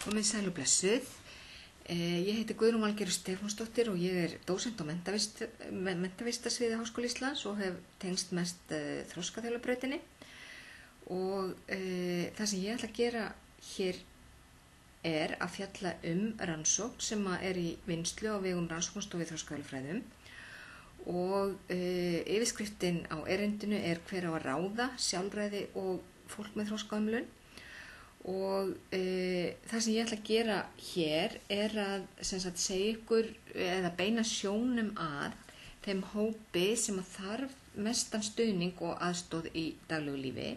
Komið sæl og blessuð. Ég heiti Guðrún Valgerður Stefánsdóttir og ég er dósent á menntavísindasviði Háskóla Íslands og hef tengst mest þroskaþjálfabrautinni. Og það sem ég ætla að gera hér er að fjalla rannsókn sem er í vinnslu á vegum Rannsóknastofu í þroskaþjálfræðum. Og yfirskriftin á erindinu er Hver á að ráða, sjálfræði og fólk með þroskahömlun. Og það sem ég ætla að gera hér er að segja ykkur eða beina sjónum að þeim hópi sem að þarf mestan stuðning og aðstoð í daglegu lífi.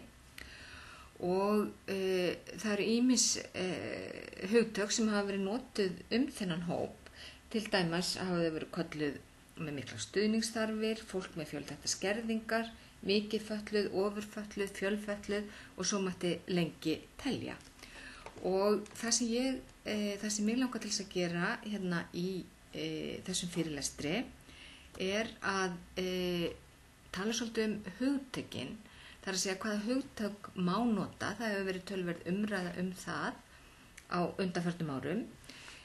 Og það eru ýmis hugtök sem hafa verið notuð þennan hóp. Til dæmis hafa þau verið kölluð með mikla stuðningsþarfir, fólk með fjölþættar skerðingar, mikið fötluð, ofurfötluð, fjölfötluð og svo mætti lengi telja. Og það sem mig langar til þess að gera hérna í þessum fyrirlestri er að tala svolítið hugtökin. Það er að segja hvaða hugtök má nota. Það hefur verið töluverð umræða það á undanförnum árum.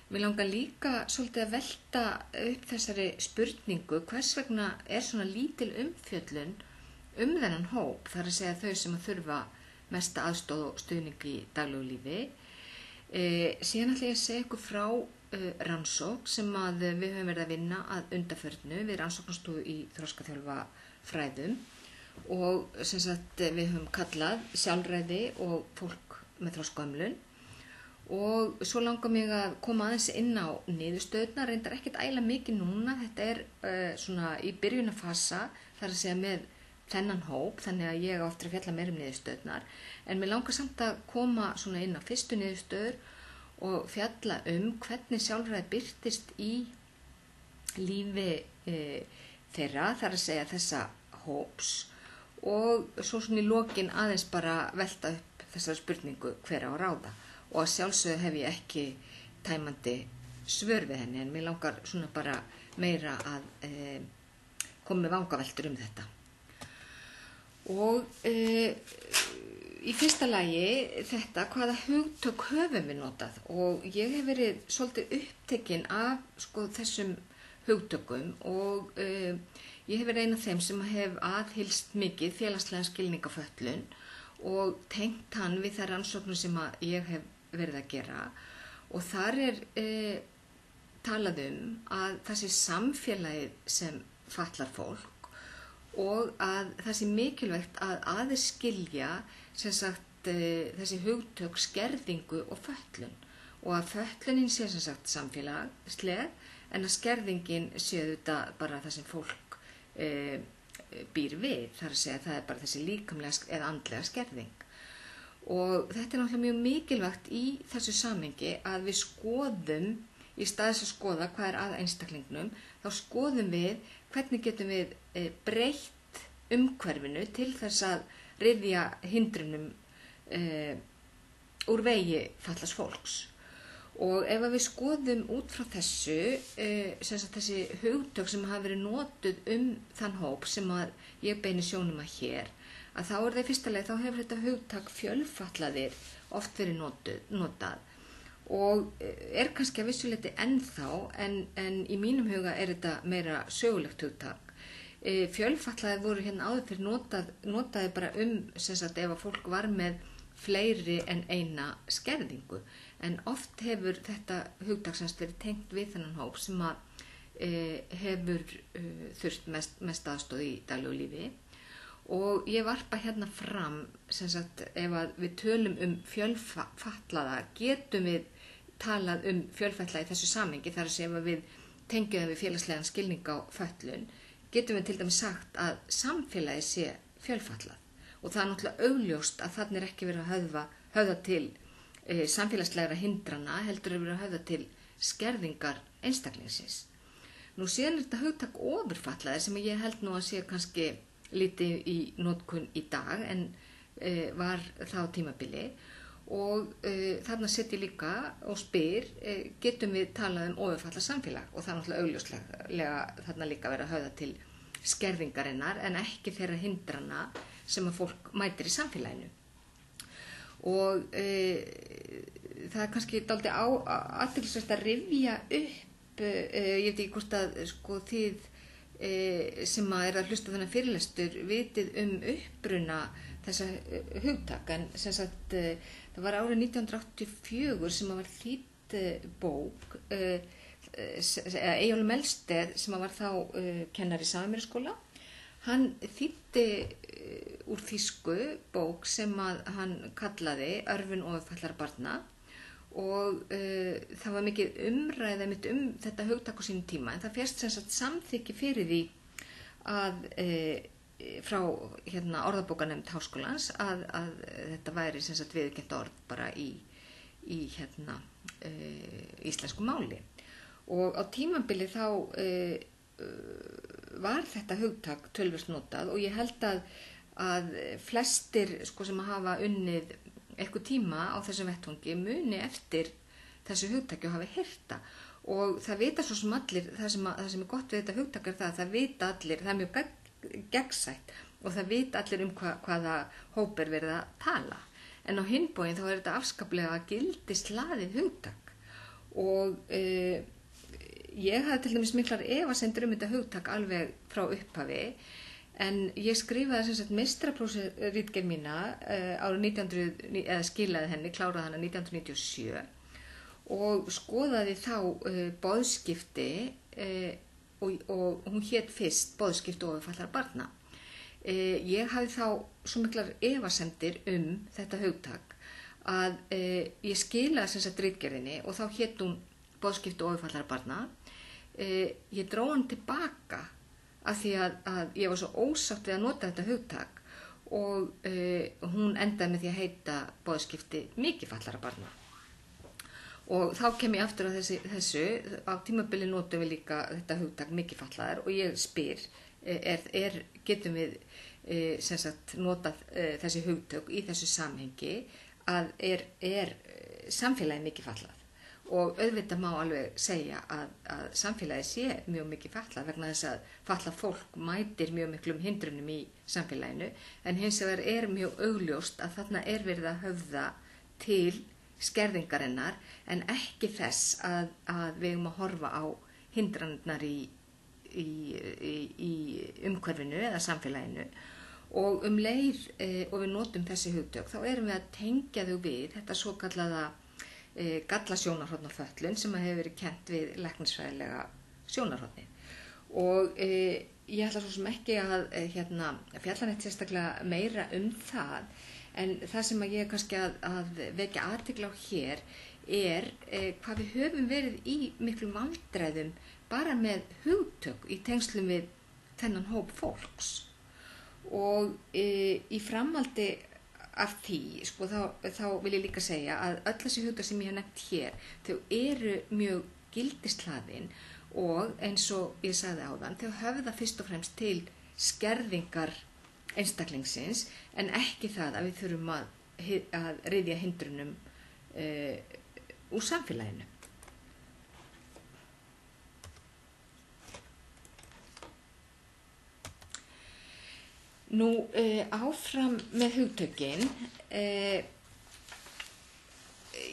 Mig langar líka svolítið að velta upp þessari spurningu hvers vegna er svona lítil umfjöllun þennan hóp, það er að segja þau sem að þurfa mesta aðstoð og stuðning í daglegu lífi. Síðan ætla ég að segja ykkur frá rannsókn sem að við höfum verið að vinna að undanförnu við Rannsóknastofu í þroskaþjálfafræðum og við höfum kallað sjálfræði og fólk með þroskahömlun. Og svo langar mig að koma aðeins inn á niðurstöðurnar, reyndar ekkert ægilega mikið núna, þetta er svona í byrjunarfasa, það er að segja með þennan hóp, þannig að ég á eftir að fjalla meira niðurstöðurnar. En mér langar samt að koma svona inn á fyrstu niðurstöður og fjalla hvernig sjálfræði birtist í lífi þeirra, það er að segja þessa hóps. Og svo svona í lokin aðeins bara velta upp þessari spurningu hver á að ráða. Og að sjálfsögðu hef ég ekki tæmandi svör við henni, en mér langar svona bara meira að koma með vangaveltur þetta. Og í fyrsta lagi þetta, hvaða hugtök höfum við notað? Og ég hef verið svolítið upptekin af þessum hugtökum og ég hef verið ein af þeim sem hef aðhylst mikið félagslegan skilning á fötlun og tengt hann við þær rannsóknir sem ég hef verið að gera. Og þar er talað að það sé samfélagið sem fatlar fólk og að það sé mikilvægt að aðeins skilja þessi hugtök skerðingu og fötlun og að fötlunin sé samfélagsleg en að skerðingin sé þetta bara það sem fólk býr við, þar að segja það er bara þessi líkamlega eða andlega skerðing. Og þetta er náttúrulega mjög mikilvægt í þessu samhengi að við skoðum, í stað þess að skoða hvað er að einstaklingnum, þá skoðum við hvernig getum við breytt umhverfinu til þess að ryðja hindrunum úr vegi fatlaðs fólks. Og ef við skoðum út frá þessi hugtök sem hafa verið notuð þann hóp sem að ég beini sjónum að hér, að þá er það í fyrsta leið, þá hefur þetta hugtak fjölfatlaðir oft verið notað og er kannski að vissu leyti ennþá, en í mínum huga er þetta meira sögulegt hugtak. Fjölfatlaðir voru hérna áður fyrir notaði bara ef að fólk var með fleiri en eina skerðingu, en oft hefur þetta hugtak verið tengt við þennan hóp sem að hefur þurft mest aðstoð í daglegu lífi. Og ég varpa hérna fram, ef að við tölum fjölfatlaða, getum við talað fjölfatlaða í þessu samhengi, þar að segja ef við tengjum við félagslegan skilning á fötlun, getum við til dæmis sagt að samfélagi sé fjölfatlað. Og það er náttúrulega augljóst að þarna er ekki verið að höfða til samfélagslegra hindrana, heldur er verið að höfða til skerðingar einstaklingsins. Nú síðan er þetta hugtak ofurfatlaðir sem ég held nú að sé kannski lítið í notkun í dag en var þá tímabili og þarna set ég líka og spyr getum við talað ofurfallað samfélag og það er náttúrulega augljóslega þarna líka verið að höfða til skerðingarinnar en ekki þeirra hindrana sem að fólk mætir í samfélaginu. og það kannski dálítið athyglisvert að rifja upp, ég veit ekki hvort að sko þið sem að hlusta þennan fyrirlestur vitið uppruna þessa hugtak, en sem sagt það var árið 1984 sem að var þýdd bók Eyjólfur Melsteð sem að var þá kennari í Sameinsskóla. Hann þýddi úr þýsku bók sem að hann kallaði Örvun ofurfatlaðra barna og það var mikið umræða þetta hugtak á sínum tíma, en það férst sem sagt samþykki fyrir því að frá orðabókarnefnd Háskólans að þetta væri sem sagt viðurkennt orð bara í íslensku máli. Og á tímabili þá var þetta hugtak töluvert notað og ég held að flestir sko sem hafa unnið eitthvað tíma á þessum vettvangi muni eftir þessu hugtaki og hafi heyrt það. Og það vita svo sem allir, það sem gott við þetta hugtak það vita allir, það mjög gegnsætt og það vita allir hvaða hóp verið að tala. En á hinn bóginn þá þetta afskaplega gildislaðið hugtak og ég hafði til dæmis miklar efasemdir þetta hugtak alveg frá upphafi, en ég skrifaði sem sagt meistaraprófsritgerð mína árið 1900, eða skilaði henni, kláraði hana 1997 og skoðaði þá boðskipti og hún hét fyrst boðskipti ofurfatlaðra barna. Ég hafði þá svo miklar efasemdir þetta hugtak að ég skilaði sem sagt ritgerðinni og þá hét hún boðskipti ofurfatlaðra barna. Ég dró hann tilbaka af því að ég var svo ósátt við að nota þetta hugtak og hún endaði með því að heita boðskipti mikilfatlaðra barna. Og þá kem ég aftur að þessu, á tímabili notum við líka þetta hugtak mikilfatlaðar og ég spyr, getum við sem sagt notað þessi hugtök í þessu samhengi að er samfélagi mikilfatlað? Og auðvitað má alveg segja að samfélagi sé mjög mikið fatlað vegna þess að fatlað fólk mætir mjög miklum hindrunum í samfélaginu, en hins vegar mjög augljóst að þarna verið að höfða til skerðingarinnar en ekki þess að við eigum að horfa á hindranirnar í umhverfinu eða samfélaginu. Og leið og við notum þessi hugtök þá erum við að tengja þau við þetta svokallaða gallasjónarhorn á fötlun sem hefur verið kennt við læknisfræðilega sjónarhornið. Og ég ætla svo sem ekki að fjalla neitt sérstaklega meira það, en það sem ég kannski að vekja athygli á hér hvað við höfum verið í miklum vandræðum bara með hugtök í tengslum við þennan hóp fólks. Og í framhaldi af því, sko, þá vil ég líka segja að öll þessi hugtök sem ég hef nefnt hér, þau eru mjög gildislaðin og eins og ég sagði áðan, þau höfða fyrst og fremst til skerðingar einstaklingsins en ekki það að við þurfum að ryðja hindrunum úr samfélaginu. Nú, áfram með hugtökin,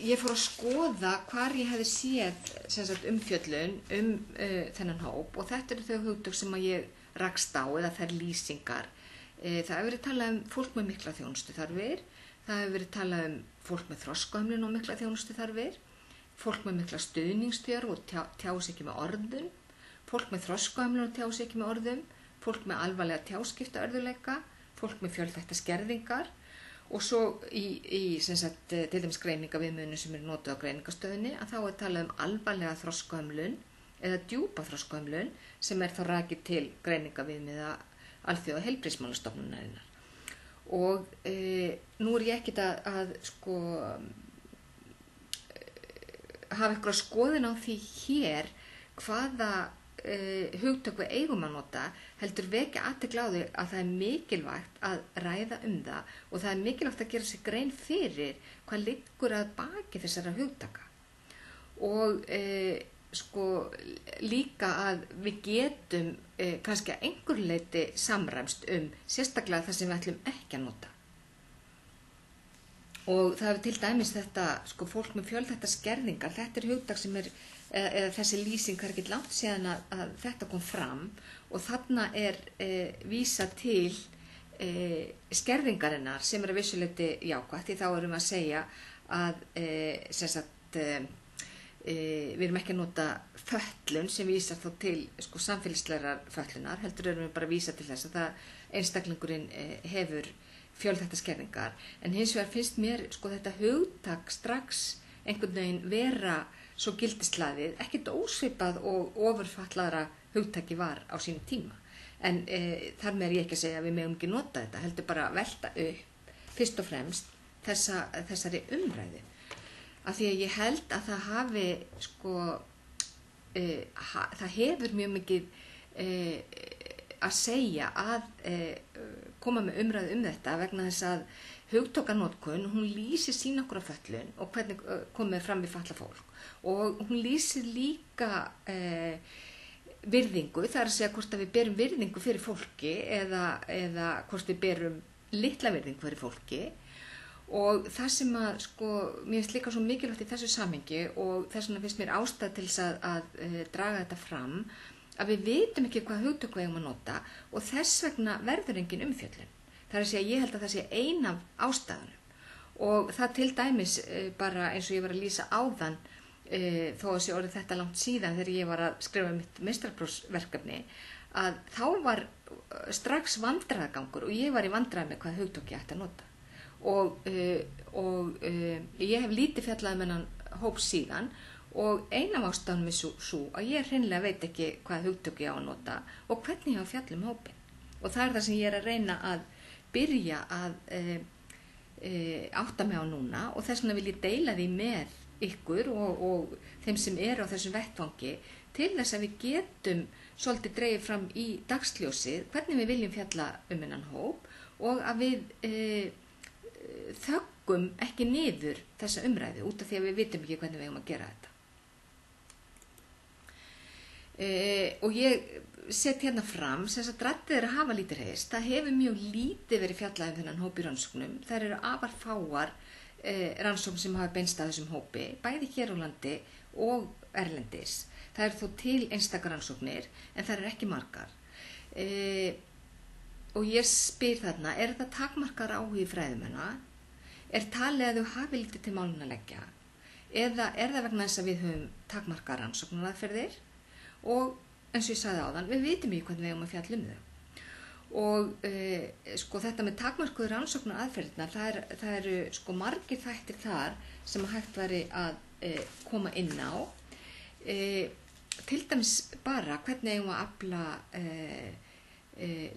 ég fór að skoða hvar ég hefði séð umfjöllun þennan hóp og þetta eru þau hugtök sem ég rakst á eða þær lýsingar. Það hefur verið talað fólk með mikla þjónustuþarfir, það hefur verið talað fólk með þroskahömlun og mikla þjónustuþarfir, fólk með mikla stuðningsþörf og tjá sig ekki með orðum, fólk með þroskahömlun og tjá sig ekki með orðum, fólk með alvarlega tjáskiptaörðugleika, fólk með fjölþætta skerðingar og svo í sem sagt, til dæmis greiningaviðmiðunum sem notuð á greiningastöðinni að þá talað alvarlega þroskahömlun eða djúpa þroskahömlun sem þá rakið til greiningaviðmiða Alþjóða heilbrigðismálastofnunarinnar. Og nú ég ekkert að sko hafa eitthvað skoðun á því hér hvaða hugtök við eigum að nota, heldur vekja athygli á því að það mikilvægt að ræða það og það mikilvægt að gera sig grein fyrir hvað liggur að baki þessara hugtaka. Og sko líka að við getum kannski að einhverju leyti samræmst sérstaklega það sem við ætlum ekki að nota. Og það hefur til dæmis þetta, sko, fólk með fjölþættar skerðingar, þetta hugtak sem eða þessi lýsing er ekki langt síðan að þetta kom fram og þarna vísa til skerðingarinnar sem að vissuleyti jákvætt, því þá erum við að segja að sem sagt, við erum ekki að nota fötlun sem vísar þá til sko, samfélagslegar fötlunar, heldur erum við bara að vísa til þess að það einstaklingurinn hefur fjölþættar skerðingar, en hins vegar finnst mér sko þetta hugtak strax einhvern veginn vera svo gildislaðið, ekkert ósvipað og ofurfatlaðra hugtaki var á sínum tíma, en þar með er ég ekki að segja að við megum ekki nota þetta, heldur bara að velta upp fyrst og fremst þessari umræðu, af því að ég held að það hafi sko, það hefur mjög mikið að segja að koma með umræðu þetta vegna þess að hugtakanotkun, hún lýsir sín okkur af fötlun og hvernig komið fram við fatlað fólk og hún lýsir líka virðingu, það er að segja hvort að við berum virðingu fyrir fólki eða hvort við berum litla virðingu fyrir fólki og það sem að sko, mér finnst líka svo mikilvægt í þessu samhengi og þess vegna finnst mér ástæða til þess að draga þetta fram að við vitum ekki hvað hugtök við eigum að nota og þess vegna verður engin umfjöllun. Það er að segja, ég held að það sé ein af ástæðunum og það til dæmis bara eins og ég var að lýsa áðan þó að sé orðið þetta langt síðan þegar ég var að skrifa mitt meistaraprófsverkefni að þá var strax vandræðagangur og ég var í vandræði með hvað hugtök ég ætti að nota og ég hef lítið fjallað með hann hóp síðan og eina af ástæðunum svo að ég hreinlega veit ekki hvað hugtök ég á að nota og hvernig ég á að fjalla hópin og það það sem ég að reyna að byrja að átta mig á núna og þess vegna vil ég deila því með ykkur og þeim sem eru á þessum vettvangi til þess að við getum svolítið dregið fram í dagsljósið hvernig við viljum fjalla þennan hóp og að við þöggum ekki niður þessa umræðu út af því að við vitum ekki hvernig við eigum að gera þetta. Og ég set hérna fram sem að raddir að hafa lítið reist, það hefur mjög lítið verið fjallað þennan hóp í rannsóknum, þær eru afar fáar rannsóknum sem hafa beinst að þessum hópi, bæði hér á landi og erlendis. Það eru þó til einstakar rannsóknir en það eru ekki margar. Og ég spyr þarna, er það takmarkar áhugi fræðimanna? Er talið að þau hafi lítið til málun að leggja? Eða er það vegna þess að við höfum takmarkar rannsóknaraðferðir? Og eins og ég sagði áðan, við vitum ekki hvernig við eigum að fjalla þau. Og sko þetta með takmarkuðu rannsóknaraðferðirnar, það eru sko margir þættir þar sem hægt væri að koma inn á. Til dæmis bara hvernig eigum að afla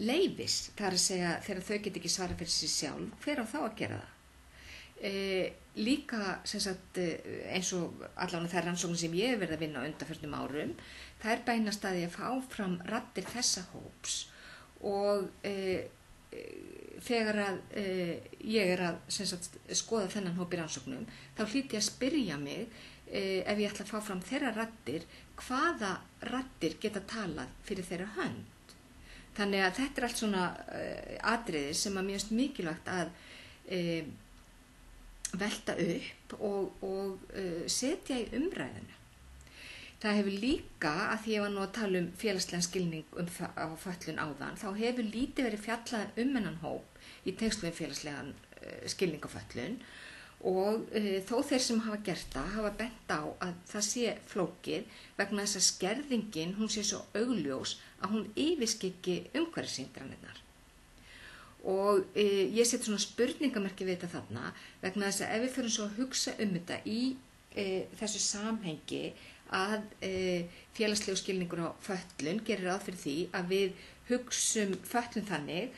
leyfis, það er að segja þegar þau get ekki svara fyrir sig sjálf, hver á þá að gera það? Líka sem sagt, eins og allavega þær rannsóknir sem ég hef verið að vinna á undanförnum árum, það er beinast að ég að fá fram raddir þessa hóps og þegar að ég er að sem sagt, skoða þennan hóp í rannsóknum, þá hlýt ég að spyrja mig ef ég ætla að fá fram þeirra raddir, hvaða raddir geta talað fyrir þeirra hönd. Þannig að þetta allt svona atriði sem að mér finnst mikilvægt að velta upp og setja í umræðuna. Það hefur líka, að því ég var nú að tala félagslegan skilning á fötlun áðan, þá hefur lítið verið fjallað þennan hóp í tengslum við félagslegan skilning á fötlun og þó þeir sem hafa gert það hafa bent á að það sé flókið vegna þess að skerðingin, hún sé svo augljós að hún yfirskyggi umhverfishindranirnar. Og ég seti svona spurningamerki við þetta þarna vegna þess að ef við förum svo að hugsa þetta í þessu samhengi að félagslegu skilningur á fötlun gerir ráð fyrir því að við hugsum fötlun þannig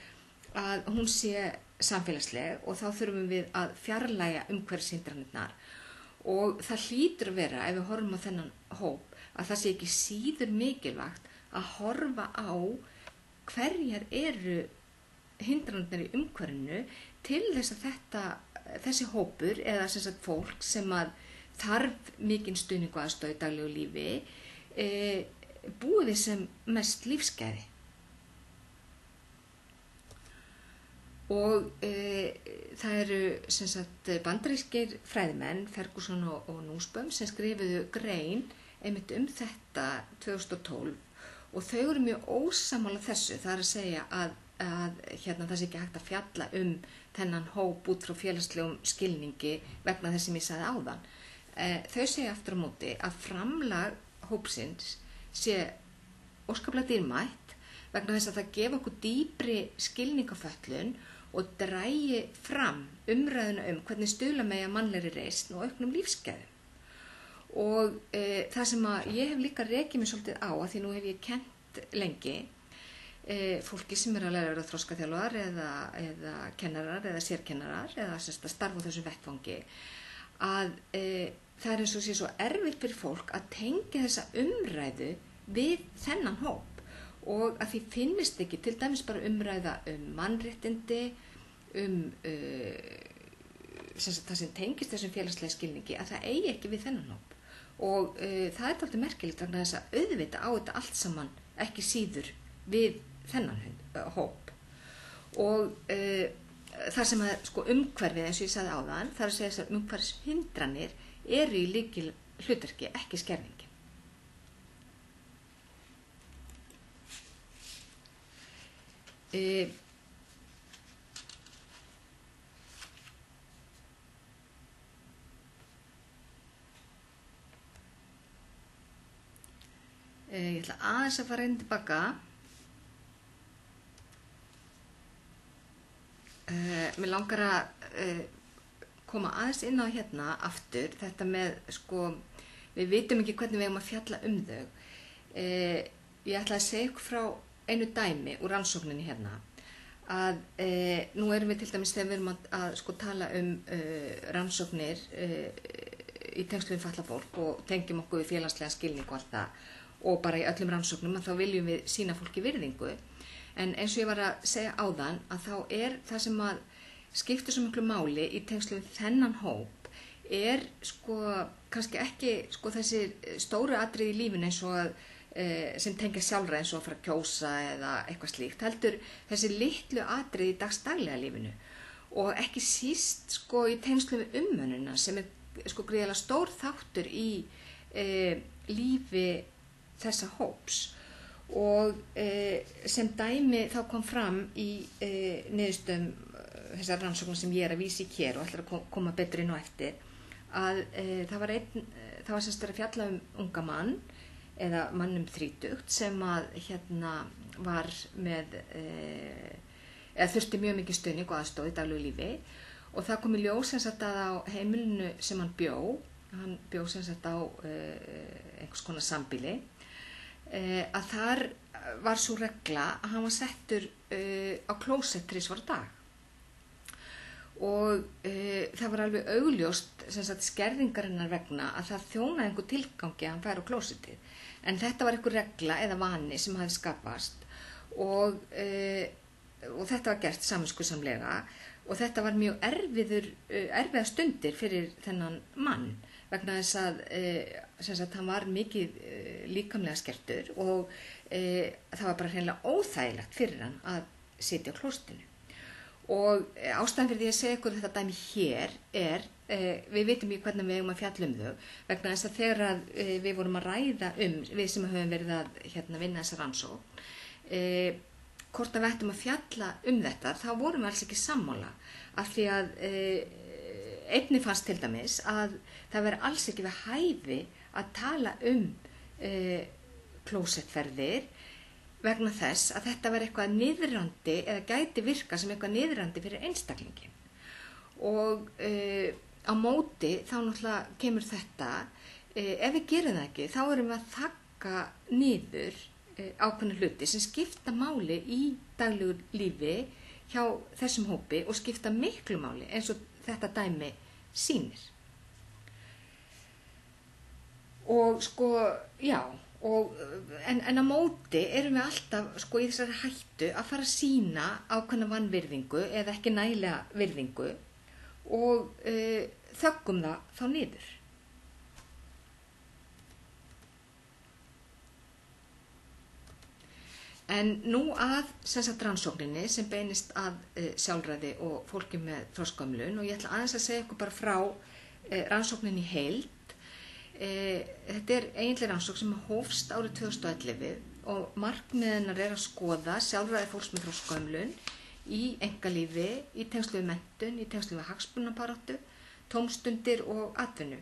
að hún sé samfélagsleg og þá þurfum við að fjarlægja umhverfishindranirnar og það hlýtur að vera ef við horfum á þennan hóp að það sé ekki síður mikilvægt að horfa á hverjar eru hindranirnar í umhverfinu til þess að þessi hópur eða sem sagt fólk sem að þarf mikinn stuðning og aðstoð í daglegu lífi búið við sem mest lífsgæði. Og það eru sem sagt bandarískir fræðimenn, Ferguson og Nussbaum, sem skrifuðu grein einmitt þetta 2012 og þau eru mjög ósammála þessu, það er að segja að það sé ekki hægt að fjalla þennan hóp út frá félagslegum skilningi vegna þess sem ég sagði áðan. Þau segja aftur á móti að framlag hópsins sé óskaplega dýrmætt vegna þess að það gefa okkur dýpri skilning á fötlun og dragi fram umræðuna hvernig stuðla megi að mannlegri reisn og auknum lífsgæðum. Og það sem að ég hef líka rekið mig svolítið á, að því nú hef ég kennt lengi fólki sem að læra að vera þroskaþjálfarar eða kennarar eða sérkennarar eða starfa á þessum vettvangi, að það er eins og sé svo erfitt fyrir fólk að tengja þessa umræðu við þennan hóp og að því finnist ekki til dæmis bara umræða mannréttindi, það sem tengist þessum félagslega skilningi, að það eigi ekki við þennan hóp. Og það er dálítið merkilegt vegna þess að auðvitað á þetta allt saman ekki síður við þennan hóp. Og þar sem að umhverfið, eins og ég sagði áðan, þar að segja þessar umhverfishindranir eru í lykil hlutverki, ekki skerðingin. Ég ætla aðeins að fara inn tilbaka. Mér langar að koma aðeins inn á hérna aftur, þetta með, við vitum ekki hvernig við eigum að fjalla þau. Ég ætla að segja ykkur frá einu dæmi úr rannsókninni hérna, að nú erum við til dæmis þegar við erum að tala rannsóknir í tengslum við fatlað fólk og tengjum okkur við félagslega skilning og allt það, og bara í öllum rannsóknum að þá viljum við sýna fólki virðingu. En eins og ég var að segja áðan að þá er það sem að skiptir svo miklu máli í tengslum við þennan hóp kannski ekki þessi stóru atriði í lífinu eins og að sem tengja sjálfra eins og að fara að kjósa eða eitthvað slíkt, heldur þessi litlu atriði í dagsdaglega lífinu og ekki síst í tengslum við umönnuna sem er gríðarlega stór þáttur í lífi þessa hóps. Og sem dæmi þá kom fram í niðurstöðum þessar rannsóknir sem ég er að vísa í hér og ætlar að koma betur inn á eftir, að það var semst verið að fjalla unga mann eða mannum 30 sem að var með eða þurfti mjög mikið stuðning og aðstoð í daglegu lífi, og það kom í ljós sem sagt að á heimilinu sem hann bjó sem sagt á einhvers konar sambýli, að þar var sú regla að hann var settur á klósett 3 á dag. Og það var alveg augljóst sem sagt skerðingarinnar vegna að það þjónaði einhver tilgangi að hann færi á klósettið. En þetta var einhver regla eða vani sem hafði skapast og þetta var gert samviskusamlega og þetta var mjög erfiða stundir fyrir þennan mann vegna þess að sem sagt hann var mikið líkamlega skertur og það var bara hreinlega óþægilegt fyrir hann að sitja á klósettinu. Og ástæðan fyrir því að segja ykkur þetta dæmi hér er, við vitum ekki hvernig við eigum að fjalla þau, vegna þess að þegar við vorum að ræða við sem höfum verið að vinna þessa rannsókn, hvort að við ættum að fjalla þetta, þá vorum við alls ekki sammála, af því að einnig fannst til dæmis að það veri alls ekki við hæfi að tala klósettferðir, vegna þess að þetta var eitthvað niðrandi eða gæti virka sem eitthvað niðrandi fyrir einstaklingin. Og á móti þá náttúrulega kemur þetta, ef við gerum það ekki, þá erum við að þagga niður ákveðna hluti sem skipta máli í daglegu lífi hjá þessum hópi og skipta miklu máli eins og þetta dæmi sýnir. Og já, en á móti erum við alltaf í þessari hættu að fara að sýna ákveðna vanvirðingu eða ekki nægilega virðingu og þöggum það þá niður. En nú að rannsókninni sem beinist að sjálfræði og fólki með þroskahömlun og ég ætla aðeins að segja ykkur bara frá rannsókninni í heild. Þetta eiginlega rannsókn sem hófst árið 2011 og markmiðinnar að skoða sjálfræði fólks með þroskahömlun í einkalífi, í tengslum við menntun, í tengslum við hagsmunabaráttu, tómstundir og atvinnu.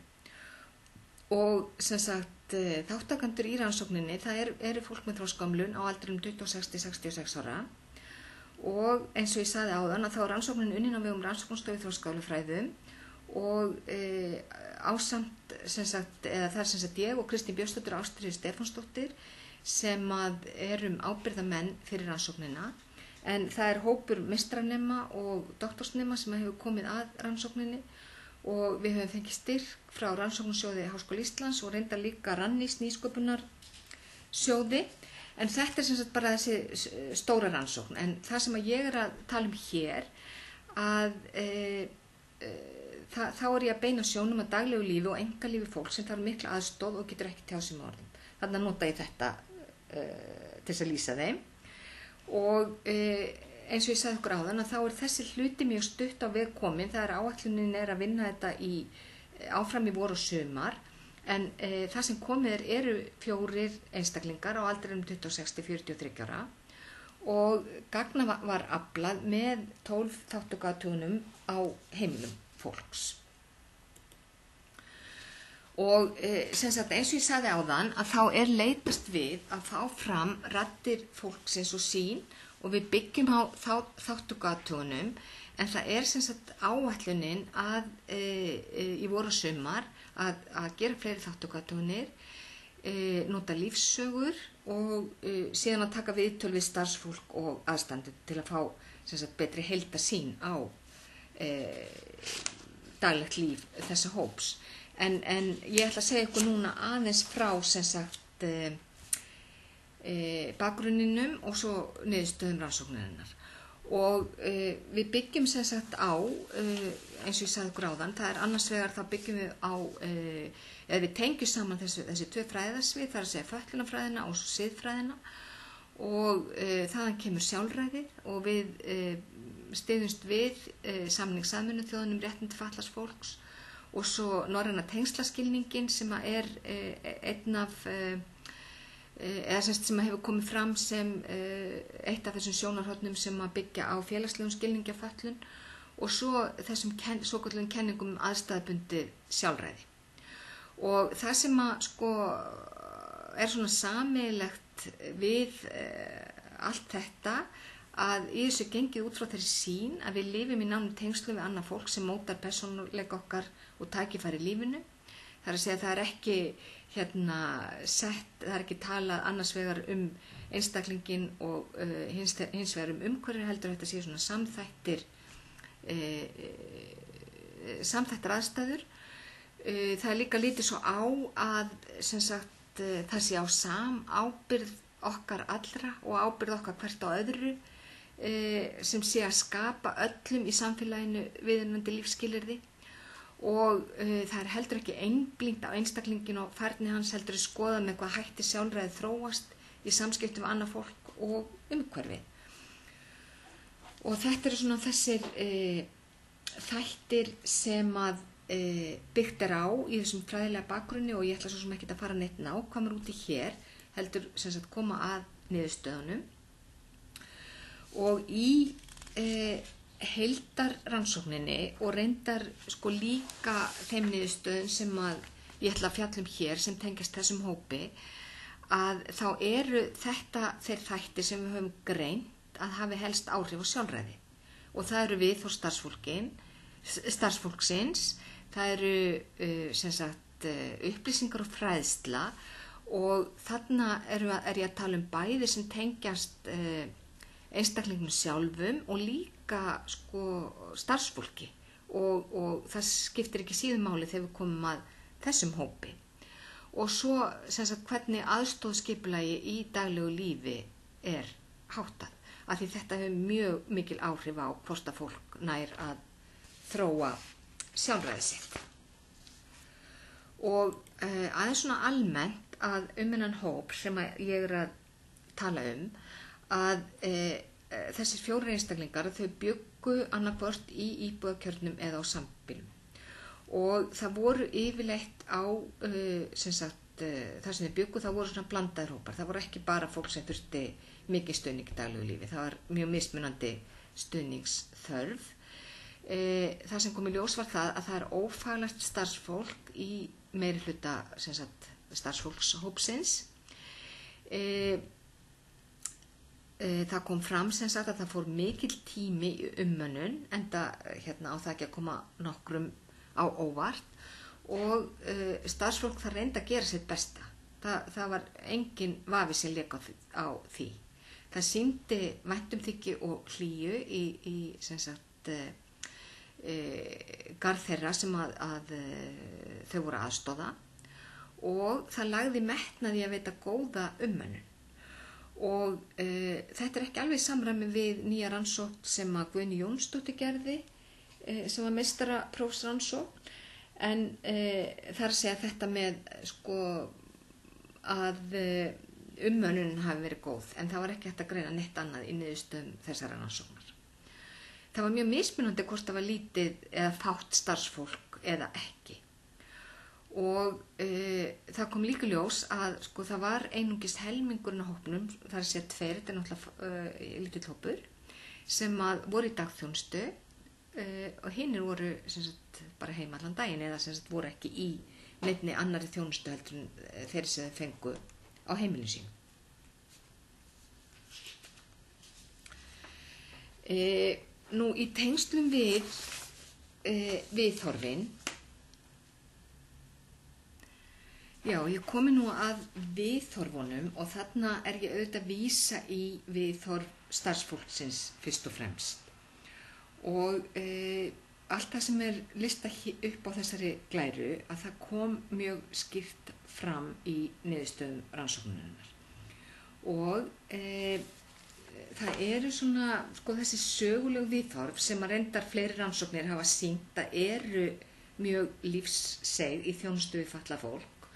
Og þáttakendur í rannsókninni, það eru fólk með þroskahömlun á aldrinum 26 til 66 ára og eins og ég sagði áðan að þá er rannsóknin unnin á vegum rannsóknarstofu í þroskahömlunarfræðum og ásamt það er ég og Kristín Björnsdóttir og Ástríður Stefánsdóttir sem erum ábyrgðarmenn fyrir rannsóknina. En það er hópur meistaranema og doktorsnema sem hefur komið að rannsókninni og við höfum fengið styrk frá Rannsóknarsjóði Háskóla Íslands og reyndar líka Rannís nýsköpunarsjóði. En þetta er bara þessi stóra rannsókn. En það sem ég er að tala hér, þá er ég að beina sjónum að daglegu lífi og einkalífi fólk sem þarf mikla aðstoð og getur ekki tjáð sig með orðum. Þannig nota ég þetta til þess að lýsa þeim. Og eins og ég sagði ykkur áðan að þá er þessi hluti mjög stutt á veg komin. Það áætlunin að vinna þetta áfram í vor og sumar en það sem komið eru 4 einstaklingar á aldrinum 26 til 43 ára og gagna var aflað með 12 þátttökuathugunum á heimilum fólks. Og eins og ég sagði áðan að þá er leitast við að fá fram raddir fólksins og sín og við byggjum á þátttökuathugunum en það er áætlunin að í vor og sumar að gera fleiri þátttökuathugunir, nota lífssögur og síðan að taka viðtöl við starfsfólk og aðstandendur til að fá betri heildarsýn á daglegt líf þessa hóps. En ég ætla að segja ykkur núna aðeins frá bakgrunninum og svo niðurstöðum rannsóknarinnar. Og við byggjum á, eins og ég sagði ykkur áðan, það er annars vegar þá byggjum við á, eða við tengjum saman þessi 2 fræðasvið, það er að segja fötlunarfræðina og siðfræðina og þaðan kemur sjálfræðið og við styðjumst við samning Sameinuðu þjóðanna um réttindi fatlaðs fólks og svo norræna tengslaskilningin sem er einn af sem hefur komið fram sem eitt af þessum sjónarhornum sem að byggja á félagslegum skilningi af fötlun og svo þessum svokölluðum kenningum aðstæðubundið sjálfræði. Og það sem er svona sameiginlegt við allt þetta að í þessu gengið út frá þeirri sýn að við lifum í nánum tengslum við annað fólk sem mótar persónuleika okkar og tækifæri í lífinu. Það er að segja að það er ekki það er ekki talað annars vegar einstaklingin og hins vegar umhverfi heldur þetta sé svona samþættar aðstæður. Það er líka lítið svo á að það sé á samábyrgð okkar allra og ábyrgð okkar hvert á öðru sem sé að skapa öllum í samfélaginu viðunandi lífsskilyrði og það er heldur ekki einblínt á einstaklingin og færni hans heldur að skoða með hvað hætti sjálfræði þróast í samskiptum við annað fólk og umhverfið. Og þetta eru svona þessir þættir sem að byggt er á í þessum fræðilega bakgrunni og ég ætla svo sem ekki að fara neitt nákvæmur út í hér heldur koma að niðurstöðunum. Og í heildarrannsókninni og reyndar líka þeim niðurstöðum sem að ég ætla að fjalla hér sem tengjast þessum hópi að þá eru þetta þeir þættir sem við höfum greint að hafi helst áhrif á sjálfræði og það eru við og starfsfólksins, það eru upplýsingar og fræðsla og þarna er ég að tala bæði sem tengjast einstaklingnum sjálfum og líka starfsfólki og það skiptir ekki síður máli þegar við komum að þessum hópi. Og svo hvernig aðstoðskipulagi í daglegu lífi er háttað, af því þetta hefur mjög mikil áhrif á hvort að fólk nær að þróa sjálfræði sitt. Og aðeins svona almennt að þennan hóp sem ég er að tala að þessir 4 einstaklingar þau bjuggu annarkvort í íbúðakjörnum eða á sambýlum og það voru yfirleitt á þar sem þau bjuggu það voru svona blandaðir hópar, það voru ekki bara fólk sem þurfti mikið stuðning í daglegu lífi, það var mjög mismunandi stuðningsþörf. Það sem kom í ljós var það að það er ófaglært starfsfólk í meiri hluta starfsfólkshópsins. Það kom fram að það fór mikill tími í umönnun enda á það ekki að koma nokkrum á óvart og starfsfólk það reyndi að gera sitt besta. Það var engin vafi sem lék á því. Það sýndi væntumþykju og hlýju í garð þeirra sem að þau voru aðstoða og það lagði metnaði að veita góða umönnun. Og þetta er ekki alveg í samræmi við nýja rannsókn sem að Guðný Jónsdóttir gerði sem var meistaraprófsrannsókn en það er að segja þetta með að umönnunin hafi verið góð en það var ekki hægt að greina neitt annað í niðurstöðum þessara rannsóknar. Það var mjög mismunandi hvort það var lítið eða fátt starfsfólk eða ekki. Og það kom líka ljós að það var einungis helmingurinn á hópnum, það er að segja 2, þetta er náttúrulega lítill hópur, sem að voru í dagþjónustu og hinir voru bara heima allan daginn eða voru ekki í neinni annarri þjónustu heldur en þeir sem þau fengu á heimilinu sínu. Nú í tengslum við viðhorfin, já ég komi nú að viðhorfunum og þarna er ég auðvitað að vísa í viðhorf starfsfólksins fyrst og fremst. Og allt það sem er listað upp á þessari glæru að það kom mjög skýrt fram í niðurstöðum rannsóknarinnar. Og það eru svona þessi sögulegu viðhorf sem að reyndar fleiri rannsóknir hafa sýnt að eru mjög lífsseig í þjónustu við fatlað fólk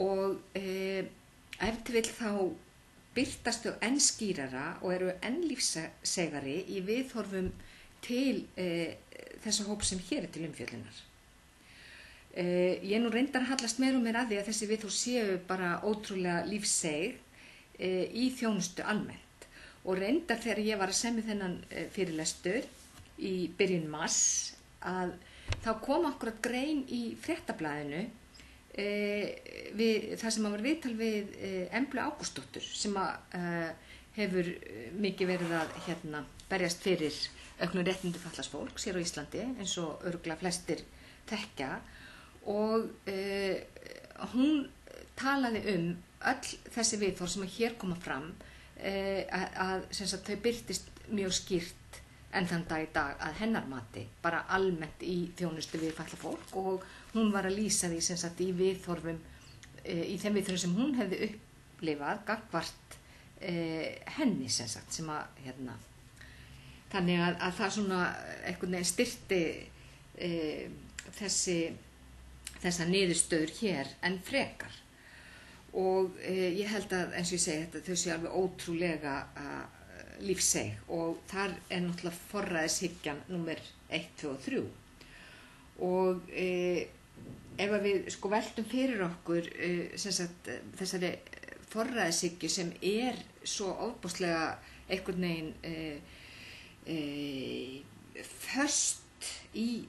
og ef til vill þá birtast þau enn skýrara og eru enn lífsseigari í viðhorfum til þessa hóp sem hér er til umfjöllunar. Ég nú reyndar að hallast meira og meira að því að þessi viðhorf séu bara ótrúlega lífsseig í þjónustu almennt. Og reyndar þegar ég var að semja þennan fyrirlestur í byrjun mars að þá kom akkurat grein í Fréttablaðinu það sem var viðtal við Emblu Ágústsdóttur sem hefur mikið verið að berjast fyrir auknum réttindum fatlaðs fólks hér á Íslandi eins og örugglega flestir þekkja og hún talaði öll þessi viðhorf sem hér koma fram að þau birtist mjög skýrt enn þann dag í dag að hennar mati bara almennt í þjónustu við fatlað fólk og hún var að lýsa því í viðhorfum í þeim viðhorfum sem hún hefði upplifað gagnvart henni sem að þannig að það svona einhvern veginn styrkti þessa niðurstöður hér enn frekar. Og ég held að eins og ég segi þau séu alveg ótrúlega lífseig og þar er náttúrulega forræðishyggjan númer 1, 2 og 3 og ef við veltum fyrir okkur þessari forræðishyggju sem er svo ofboðslega einhvern veginn föst í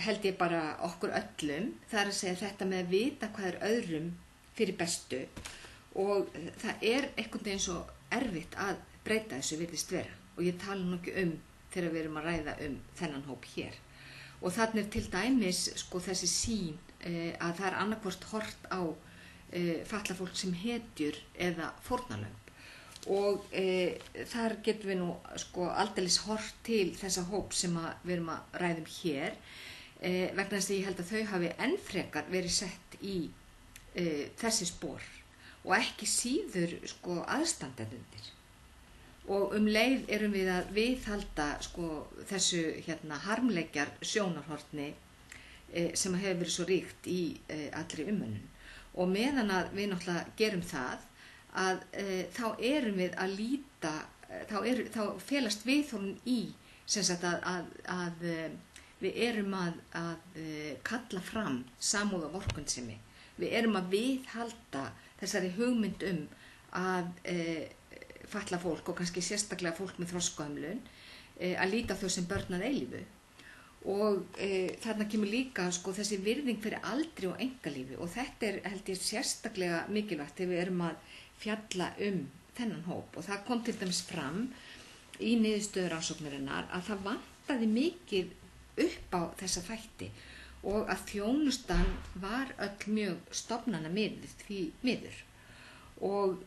held ég bara okkur öllum, það er að segja þetta með að vita hvað er öðrum fyrir bestu og það er einhvern veginn svo erfitt að breyta þessu virðist vera og ég tala nú ekki þegar við erum að ræða þennan hóp hér og þannig er til dæmis þessi sýn að það er annarkvort horft á fatlað fólk sem hetjur eða fórnarlömb og þar getum við nú aldeilis horft til þessa hóp sem við erum að ræðum hér vegna þess að ég held að þau hafi enn frekar verið sett í þessi spor og ekki síður aðstandendurnir og leið erum við að viðhalda þessu harmleikjar sjónarhorni sem hefur verið svo ríkt í allri umönnun og meðan að við náttúrulega gerum það að þá erum við að líta, þá felast viðhorfin í sem sagt að við erum að kalla fram samúð og vorkunnsemi. Við erum að viðhalda þessari hugmynd að fatlað fólk og kannski sérstaklega fólk með þroskahömlun að líta á þau sem börn að eilífu. Og þarna kemur líka þessi virðing fyrir aldri og einkalífi og þetta held ég sérstaklega mikilvægt þegar við erum að fjalla þennan hóp. Og það kom til dæmis fram í niðurstöðu rannsóknarinnar að það vantaði mikið upp á þessa þætti og að þjónustan var öll mjög stofnanamiðuð því miður. Og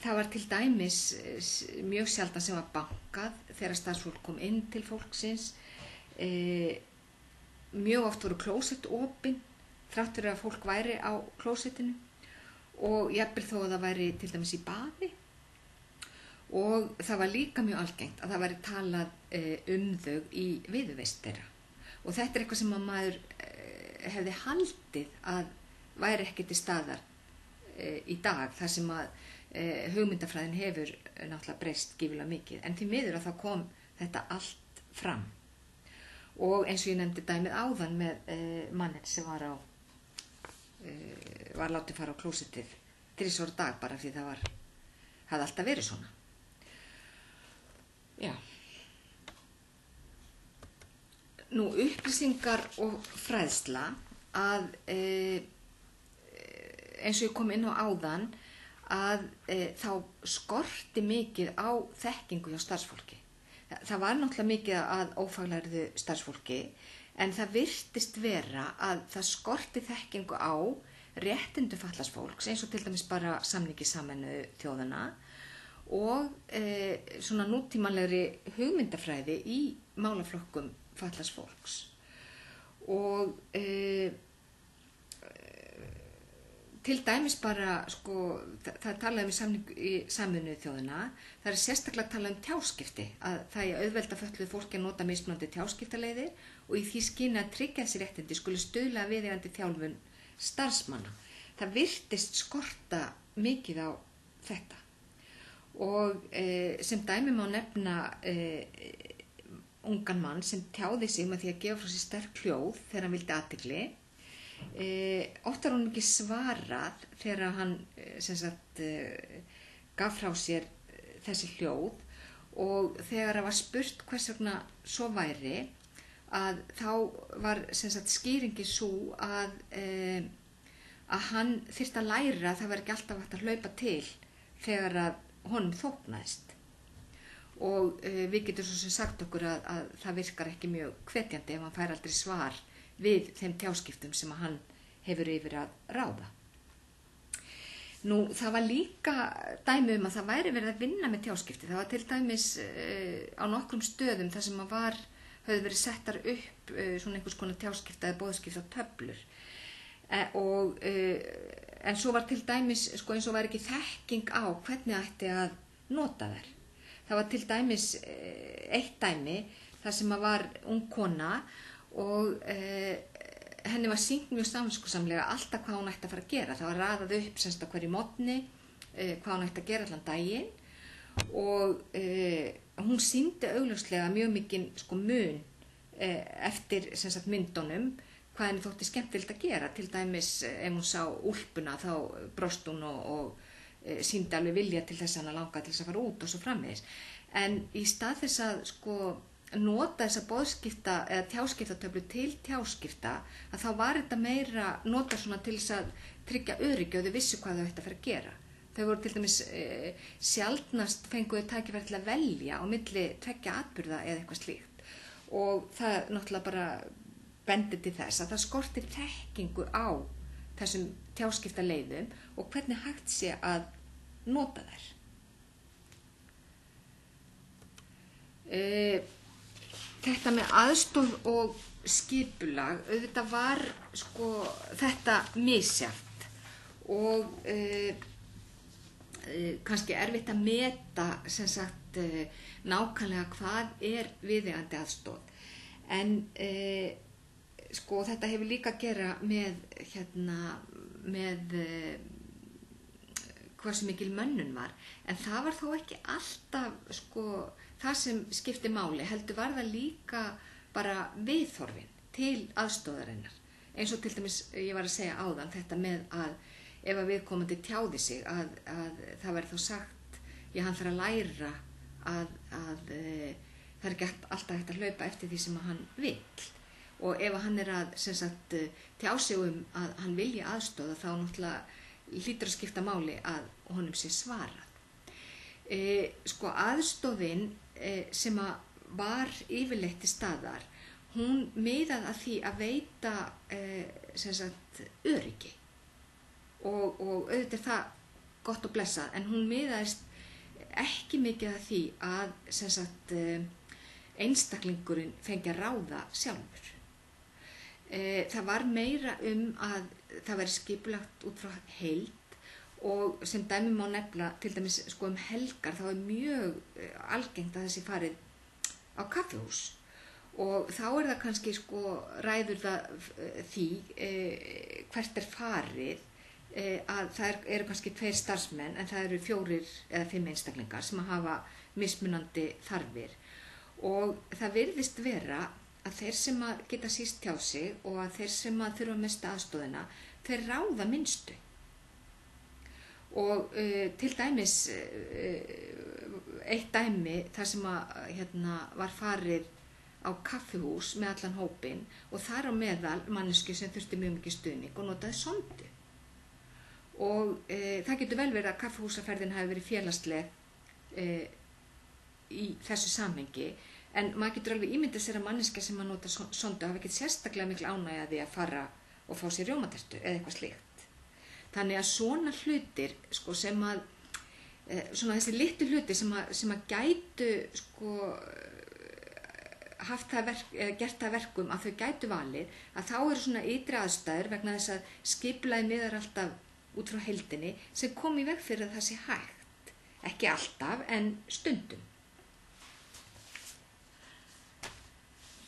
það var til dæmis mjög sjaldan sem var bankað þegar starfsfólk kom inn til fólksins. Mjög oft voru klósett opin þrátt fyrir að fólk væri á klósettinu og jafnvel þó að það væri til dæmis í baði. Og það var líka mjög algengt að það væri talað þau í viðurvist þeirra. Og þetta eitthvað sem að maður hefði haldið að væri ekki til staðar í dag, þar sem að hugmyndafræðin hefur náttúrulega breyst gífurlega mikið. En því miður að það kom þetta allt fram. Og eins og ég nefndi dæmið áðan með manninn sem var látið fara á klósettið 3 ára dag bara því það hafði alltaf verið svona. Já. Nú, upplýsingar og fræðsla að eins og ég kom inn á áðan að þá skorti mikið á þekkingu hjá starfsfólki. Það var náttúrulega mikið að ófaglærðu starfsfólki en það virtist vera að það skorti þekkingu á réttindum fatlaðs fólks eins og til dæmis bara samningi Sameinuðu þjóðanna og svona nútímalegri hugmyndafræði í málaflokkum fatlaðs fólks. Og til dæmis bara, það talaði í Sameinuðu þjóðanna, það sérstaklega talað tjáskipti, að það auðvelda fötluðu fólki að nota mismunandi tjáskiptaleiðir og í því skyni að tryggja þessi réttindi skuli stuðla að viðeigandi þjálfun starfsmanna. Það virtist skorta mikið á þetta. Og sem dæmi má nefna ungan mann sem tjáði sig með því að gefa frá sér sterk hljóð þegar hann vildi athygli. Oft var hún ekki svarað þegar hann gaf frá sér þessi hljóð og þegar það var spurt hvers vegna svo væri að þá var skýringi sú að hann þyrfti að læra að það var ekki alltaf hægt að hlaupa til þegar að honum þóknaðist. Og við getum svo sem sagt okkur að það virkar ekki mjög hvetjandi ef hann fær aldrei svar við þeim tjáskiptum sem hann hefur yfir að ráða. Nú, það var líka dæmi að það væri verið að vinna með tjáskipti. Það var til dæmis á nokkrum stöðum þar sem höfðu verið settar upp svona einhvers konar tjáskipta eða boðskipta töflur. En svo var til dæmis eins og var ekki þekking á hvernig ætti að nota þær. Það var til dæmis eitt dæmi þar sem var ung kona og henni var sýnt mjög samviskusamlega alltaf hvað hún ætti að fara að gera. Það var raðað upp á hverju morgni hvað hún ætti að gera allan daginn og hún sýndi augljóslega mjög mikinn mun eftir myndunum hvað henni þótti skemmtilegt að gera. Til dæmis ef hún sá úlpuna þá brosti hún og sýndi alveg vilja til þess að hana langaði til þess að fara út og svo framvegis. En í stað þess að nota þessa boðskipta eða tjáskiptatöflu til tjáskipta að þá var þetta meira nota svona til þess að tryggja öryggi og þau vissu hvað þau ætti að fara að gera. Þau voru til dæmis sjaldnast fenguðu tækifæri til að velja á milli tveggja atburða eða eitthvað slíkt. Og það náttúrulega bara bendir til þess að það skortir þekkingu á þessum tjáskipta leiðum og hvernig hægt sé að nota þær. Þetta með aðstoð og skipulag, auðvitað var þetta misjafnt og kannski erfitt að meta nákvæmlega hvað er viðeigandi aðstoð. En þetta hefur líka að gera með hversu mikil mönnun var, en það var þó ekki alltaf sko það sem skipti máli, heldur var það líka bara viðhorfin til aðstoðarinnar, eins og til dæmis ég var að segja áðan þetta með að ef að viðkomandi tjáði sig að það verði þá sagt, já hann þarf að læra að það er ekki alltaf hægt að hlaupa eftir því sem hann vill, og ef hann er að sem sagt tjá sig að hann vilji aðstoða, þá náttúrulega hlýtur að skipta máli að honum sé svarað. Sko aðstoðin sem að var yfirleitt til staðar, hún miðaði að því að veita sem sagt öryggi, og auðvitað er það gott og blessað, en hún miðaðist ekki mikið að því að sem sagt einstaklingurinn fengi að ráða sjálfur. Það var meira að það væri skipulagt út frá heild, og sem dæmi má nefna til dæmis sko helgar, þá er mjög algengt að þessi farið á kaffihús, og þá er það kannski sko ræður það því hvert er farið, að það eru kannski 2 starfsmenn, en það eru 4 eða 5 einstaklingar sem að hafa mismunandi þarfir, og það virðist vera að þeir sem að geta síst hjá sig og að þeir sem að þurfa mesta aðstoðina, þeir ráða minnstu. Og til dæmis eitt dæmi þar sem að var farið á kaffihús með allan hópinn, og þar á meðal mannesku sem þurfti mjög mikið stuðning og notaði sondu. Og það getur vel verið að kaffihúsaferðin hafi verið félagsleg í þessu samhengi, en maður getur alveg ímyndað sér að manneska sem að nota sondu hafi ekkert sérstaklega mikil ánægja því að fara og fá sér rjómatertu eða eitthvað slíkt. Þannig að svona hlutir sko sem að svona þessi litlu hluti sem að gætu sko haft það gert það verkum að þau gætu valið, að þá eru svona ytri aðstæður vegna þess að skipulagið miðar alltaf út frá heildinni sem kom í veg fyrir að það sé hægt. Ekki alltaf, en stundum.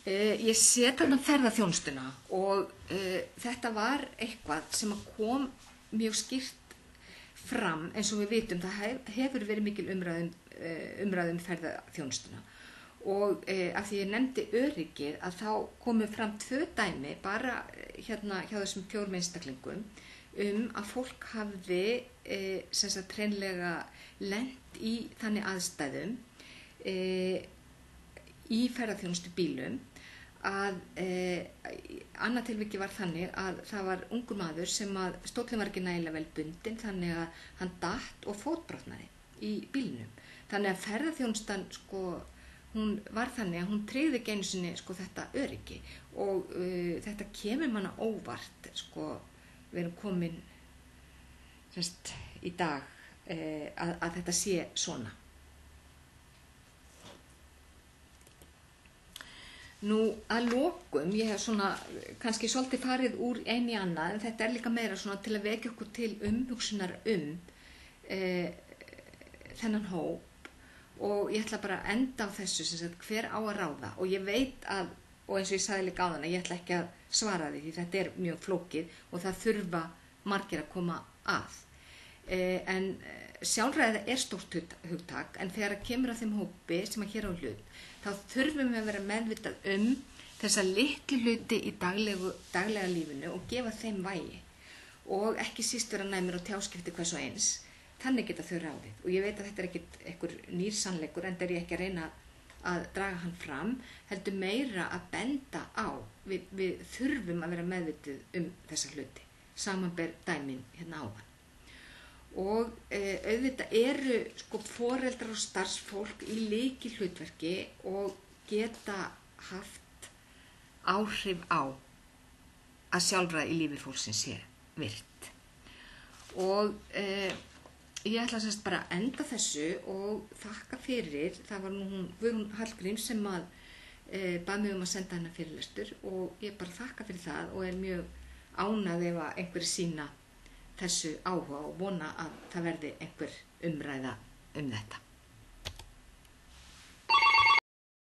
Ég set þarna ferðaþjónustuna, og þetta var eitthvað sem kom mjög skýrt fram, eins og við vitum, það hefur verið mikil umræðum ferðaþjónustuna, og af því ég nefndi öryggið, að þá komu fram 2 dæmi bara hérna hjá þessum 4 einstaklingum að fólk hafði sem sagt hreinlega lent í þannig aðstæðum í ferðaþjónustu bílum að annað tilviki var þannig að það var ungur maður sem að stóllinn var ekki nægilega vel bundinn, þannig að hann datt og fótbrotnaði í bílnum. Þannig að ferðaþjónustan sko, hún var þannig að hún tryggði ekki einu sinni sko þetta öryggi, og þetta kemur manna óvart sko, við erum komin semst í dag að þetta sé svona. Nú að lokum, ég hef svona kannski svolítið farið úr einu í annað, en þetta er líka meira svona til að vekja okkur til umhugsunar þennan hóp, og ég ætla bara að enda á þessu sem sagt hver á að ráða, og ég veit að, og eins og ég sagði líka áðan, að ég ætla ekki að svara því þetta er mjög flókið og það þurfa margir að koma að. En sjálfræði er stórt hugtak, en þegar að kemur að þeim hópi sem að hér á hlut, þá þurfum við að vera meðvitað þessa litlu hluti í daglega lífinu og gefa þeim vægi, og ekki síst vera næmir á tjáskipti hvers og eins, þannig geta þau ráðið. Og ég veit að þetta er ekkit einhver nýr sannleikur, enda er ég ekki að reyna að draga hann fram, heldur meira að benda á, við þurfum að vera meðvituð þessa hluti, samanber dæmin hérna áðan. Og auðvitað eru sko foreldrar og starfsfólk í lykilhlutverki og geta haft áhrif á að sjálfræði í lífi fólksins sé virt. Og ég ætla semst bara að enda þessu og þakka fyrir. Það var nú Guðrún Hallgríms sem að bað mig að senda hennar fyrirlestur, og ég bara þakka fyrir það og er mjög ánægð ef að einhverjir sýna þessu áhuga og vona að það verði einhver umræða þetta.